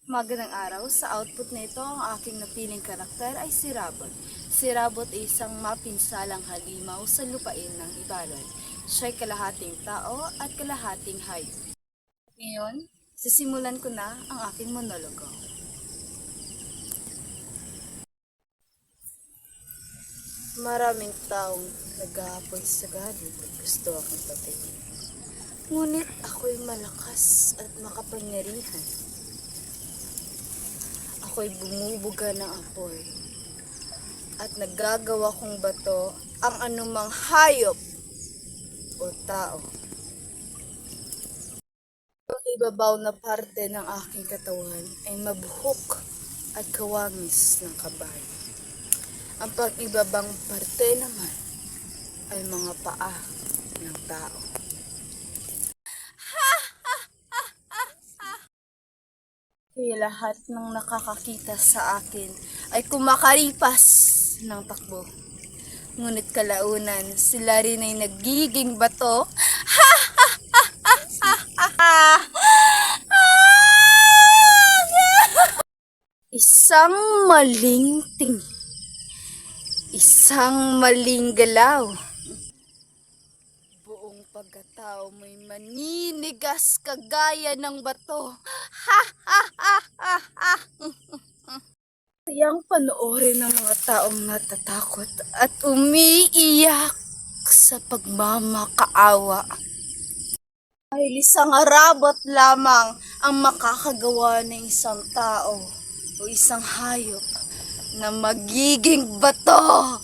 Magandang araw. Sa output nito, ang aking napiling karakter ay si Rabot. Si Rabot ay isang mapinsalang halimaw sa lupain ng Ibalon. Siya'y kalahating tao at kalahating hayop. Ngayon, sisimulan ko na ang aking monologo. Maraming taong nag-aapoy sa galit at gusto akong patayin. Ngunit ako'y malakas at makapangyarihan. Ako'y bumubuga ng apoy at nagagawa kong bato ang anumang hayop o tao. Ang ibabaw na parte ng aking katawan ay mabuhok at kawangis ng kabayo. Ang pag-ibabang parte naman ay mga paa ng tao. Kaya lahat ng nakakakita sa akin ay kumakaripas ng takbo. Ngunit kalaunan, sila rin ay nagiging bato. Isang maling tingin, isang maling galaw. Buong pagkatao mo'y maninigas kagaya ng bato. Sayang panoorin ng mga taong natatakot at umiiyak sa pagmamakaawa. Dahil isang arabot lamang ang makakagawa ng isang tao o isang hayop na magiging bato.